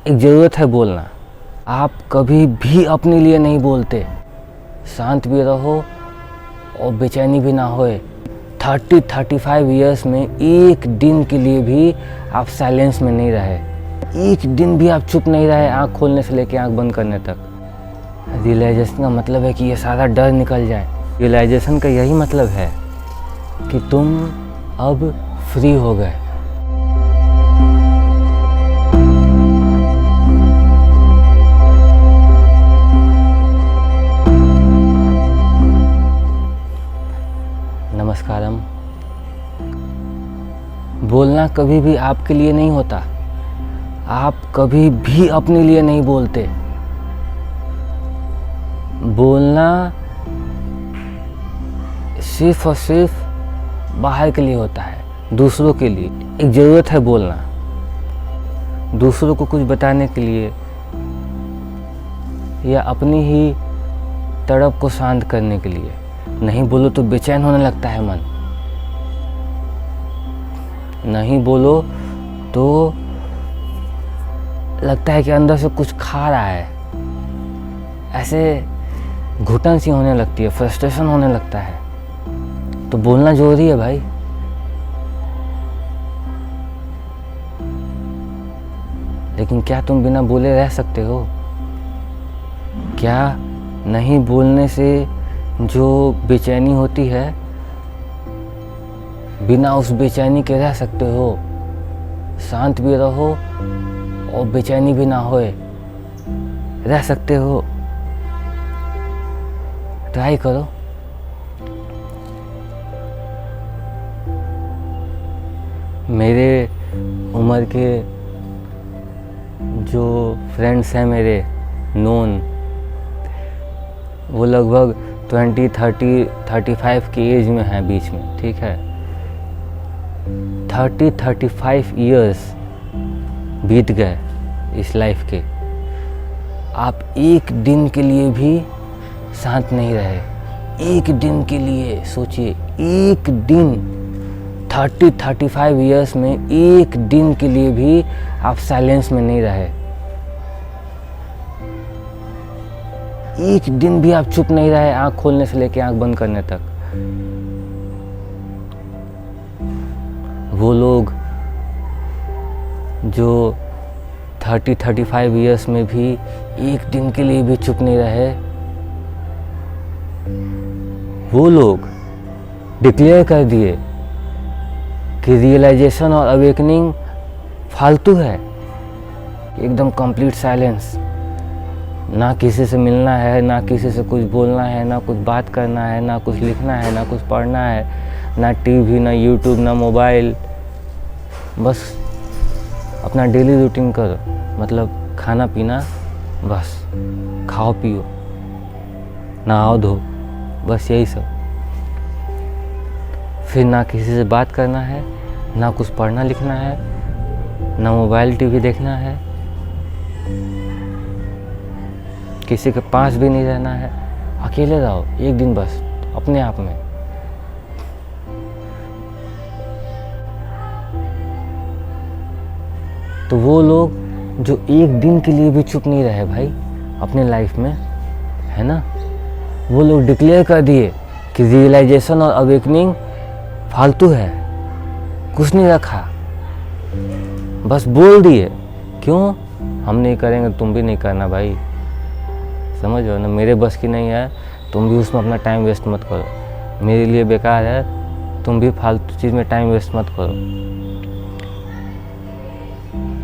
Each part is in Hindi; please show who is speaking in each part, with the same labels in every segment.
Speaker 1: एक ज़रूरत है बोलना। आप कभी भी अपने लिए नहीं बोलते। शांत भी रहो और बेचैनी भी ना होए। 35 ईयर्स में एक दिन के लिए भी आप साइलेंस में नहीं रहे। एक दिन भी आप चुप नहीं रहे, आँख खोलने से लेकर आँख बंद करने तक। रियलाइजेशन का मतलब है कि ये सारा डर निकल जाए। रियलाइजेशन का यही मतलब है कि तुम अब फ्री हो गए। नमस्कारम। बोलना कभी भी आपके लिए नहीं होता। आप कभी भी अपने लिए नहीं बोलते। बोलना सिर्फ और सिर्फ बाहर के लिए होता है, दूसरों के लिए। एक ज़रूरत है बोलना, दूसरों को कुछ बताने के लिए या अपनी ही तड़प को शांत करने के लिए। नहीं बोलो तो बेचैन होने लगता है मन। नहीं बोलो तो लगता है कि अंदर से कुछ खा रहा है। ऐसे घुटन सी होने लगती है, फ्रस्ट्रेशन होने लगता है। तो बोलना जरूरी है भाई। लेकिन क्या तुम बिना बोले रह सकते हो? क्या नहीं बोलने से जो बेचैनी होती है, बिना उस बेचैनी के रह सकते हो? शांत भी रहो और बेचैनी भी ना होए, रह सकते हो? ट्राई करो। मेरे उम्र के जो फ्रेंड्स हैं मेरे नोन, वो लगभग 20, 30, 35 की एज में हैं बीच में, ठीक है। 35 ईयर्स बीत गए इस लाइफ के। आप एक दिन के लिए भी शांत नहीं रहे। एक दिन के लिए सोचिए, एक दिन। 35 ईयर्स में एक दिन के लिए भी आप साइलेंस में नहीं रहे। एक दिन भी आप चुप नहीं रहे, आँख खोलने से लेकर आँख बंद करने तक। वो लोग जो 35 ईयर्स में भी एक दिन के लिए भी चुप नहीं रहे, वो लोग डिक्लेयर कर दिए कि रियलाइजेशन और अवेकनिंग फालतू है। एकदम कंप्लीट साइलेंस। ना किसी से मिलना है, ना किसी से कुछ बोलना है, ना कुछ बात करना है, ना कुछ लिखना है, ना कुछ पढ़ना है, ना टीवी, ना यूट्यूब, ना मोबाइल। बस अपना डेली रूटीन करो, मतलब खाना पीना, बस खाओ पियो, नहाओ धो, बस यही सब। फिर ना किसी से बात करना है, ना कुछ पढ़ना लिखना है, ना मोबाइल टीवी देखना है, किसी के पास भी नहीं रहना है। अकेले रहो एक दिन बस अपने आप में। तो वो लोग जो एक दिन के लिए भी चुप नहीं रहे भाई अपने लाइफ में, है ना, वो लोग डिक्लेयर कर दिए कि रियलाइजेशन और अवेकनिंग फालतू है, कुछ नहीं रखा, बस बोल दिए। क्यों? हम नहीं करेंगे, तुम भी नहीं करना भाई। समझ लो ना, मेरे बस की नहीं है, तुम भी उसमें अपना टाइम वेस्ट मत करो। मेरे लिए बेकार है, तुम भी फालतू चीज़ में टाइम वेस्ट मत करो,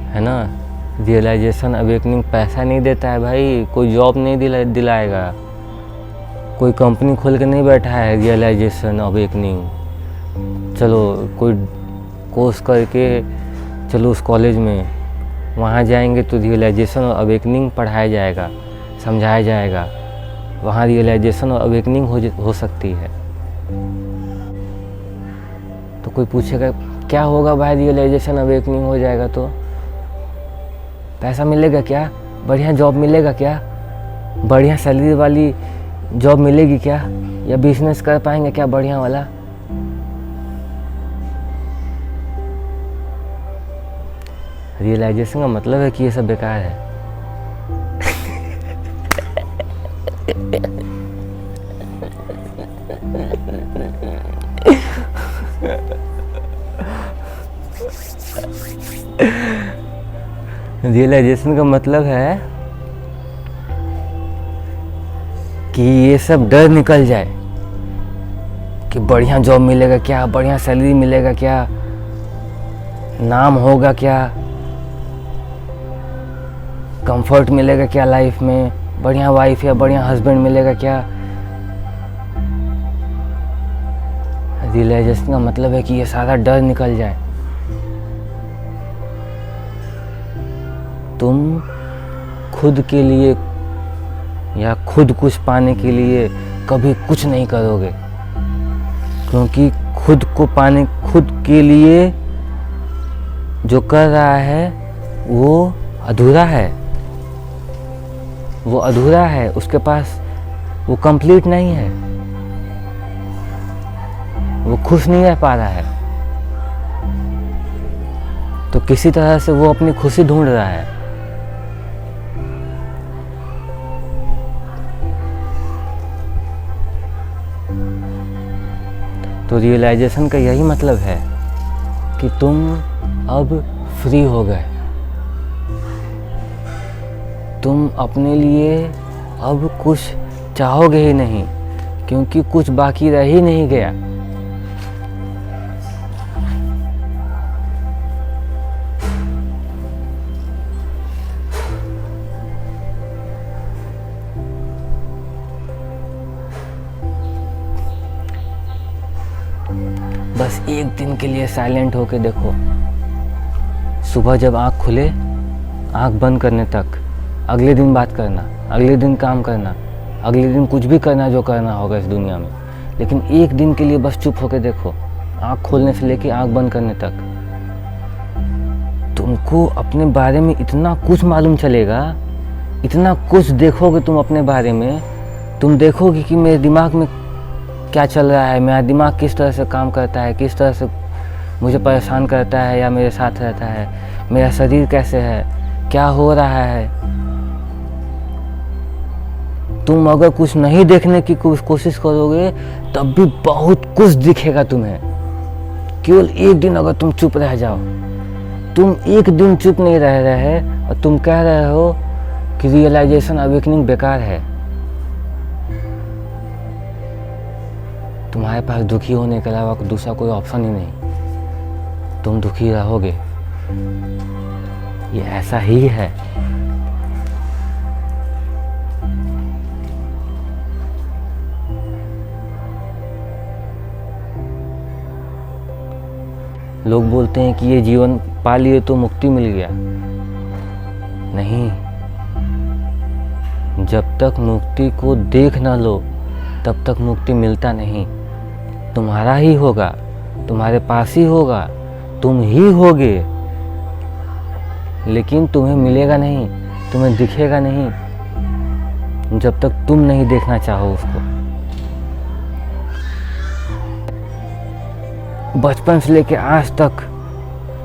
Speaker 1: है ना। रियलाइजेशन अवेकनिंग पैसा नहीं देता है भाई, कोई जॉब नहीं दिलाएगा, कोई कंपनी खोल के नहीं बैठा है रियलाइजेशन अवेकनिंग। चलो कोई कोर्स करके चलो उस कॉलेज में, वहाँ जाएंगे तो रियलाइजेशन और अवेकनिंग पढ़ाया जाएगा, समझाया जाएगा। वहाँ रियलाइजेशन और अवेकनिंग हो सकती है। तो कोई पूछेगा क्या होगा भाई रियलाइजेशन अवेकनिंग हो जाएगा तो? पैसा मिलेगा क्या? बढ़िया जॉब मिलेगा क्या? बढ़िया सैलरी वाली जॉब मिलेगी क्या? या बिजनेस कर पाएंगे क्या बढ़िया वाला? रियलाइजेशन का मतलब है कि ये सब बेकार है। रियलाइजेशन का मतलब है कि ये सब डर निकल जाए कि बढ़िया जॉब मिलेगा क्या, बढ़िया सैलरी मिलेगा क्या, नाम होगा क्या, कंफर्ट मिलेगा क्या लाइफ में, बढ़िया वाइफ या बढ़िया हस्बैंड मिलेगा क्या। रियलाइजेशन का मतलब है कि ये सारा डर निकल जाए। तुम खुद के लिए या खुद कुछ पाने के लिए कभी कुछ नहीं करोगे, क्योंकि खुद को पाने, खुद के लिए जो कर रहा है वो अधूरा है, वो अधूरा है, उसके पास वो कंप्लीट नहीं है, वो खुश नहीं रह पा रहा है, तो किसी तरह से वो अपनी खुशी ढूंढ रहा है। तो रियलाइजेशन का यही मतलब है कि तुम अब फ्री हो गए, तुम अपने लिए अब कुछ चाहोगे ही नहीं, क्योंकि कुछ बाकी रह ही नहीं गया। बस एक दिन के लिए साइलेंट होके देखो, सुबह जब आँख खुले, आँख बंद करने तक अगले दिन बात करना, अगले दिन काम करना, अगले दिन कुछ भी करना जो करना होगा इस दुनिया में, लेकिन एक दिन के लिए बस चुप होके देखो, आँख खोलने से लेके आँख बंद करने तक। तुमको अपने बारे में इतना कुछ मालूम चलेगा, इतना कुछ देखोगे तुम अपने बारे में, तुम देखोगे कि मेरे दिमाग में क्या चल रहा है, मेरा दिमाग किस तरह से काम करता है, किस तरह से मुझे परेशान करता है या मेरे साथ रहता है, मेरा शरीर कैसे है, क्या हो रहा है। तुम अगर कुछ नहीं देखने की कोशिश करोगे तब भी बहुत कुछ दिखेगा तुम्हें। केवल एक दिन अगर तुम चुप रह जाओ, तुम एक दिन चुप नहीं रह रहे और तुम कह रहे हो कि रियलाइजेशन अवेकनिंग बेकार है, तुम्हारे पास दुखी होने के अलावा दूसरा कोई ऑप्शन ही नहीं, तुम दुखी रहोगे, ये ऐसा ही है। लोग बोलते हैं कि ये जीवन पा लिए तो मुक्ति मिल गया। नहीं, जब तक मुक्ति को देख ना लो तब तक मुक्ति मिलता नहीं। तुम्हारा ही होगा, तुम्हारे पास ही होगा, तुम ही होगे, लेकिन तुम्हें मिलेगा नहीं, तुम्हें दिखेगा नहीं जब तक तुम नहीं देखना चाहो उसको। बचपन से लेके आज तक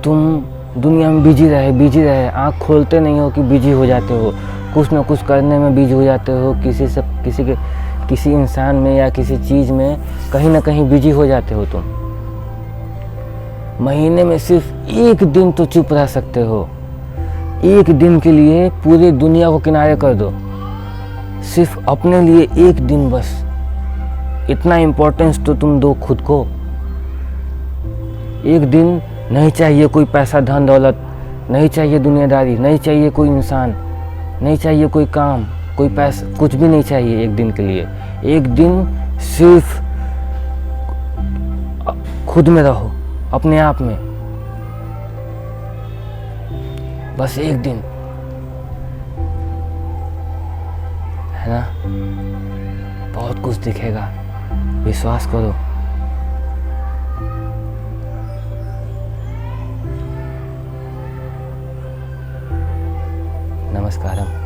Speaker 1: तुम दुनिया में बिजी रहे, आँख खोलते नहीं हो कि बिजी हो जाते हो, कुछ ना कुछ करने में बिजी हो जाते हो, किसी इंसान में या किसी चीज़ में कहीं ना कहीं बिजी हो जाते हो तुम। महीने में सिर्फ एक दिन तो चुप रह सकते हो, एक दिन के लिए पूरी दुनिया को किनारे कर दो, सिर्फ अपने लिए एक दिन बस। इतना इम्पोर्टेंस तो तुम दो खुद को। एक दिन नहीं चाहिए कोई पैसा धन दौलत, नहीं चाहिए दुनियादारी, नहीं चाहिए कोई इंसान, नहीं चाहिए कोई काम, कोई पैसा, कुछ भी नहीं चाहिए एक दिन के लिए। एक दिन सिर्फ खुद में रहो, अपने आप में, बस एक दिन, है ना। बहुत कुछ दिखेगा, विश्वास करो। नमस्कारम।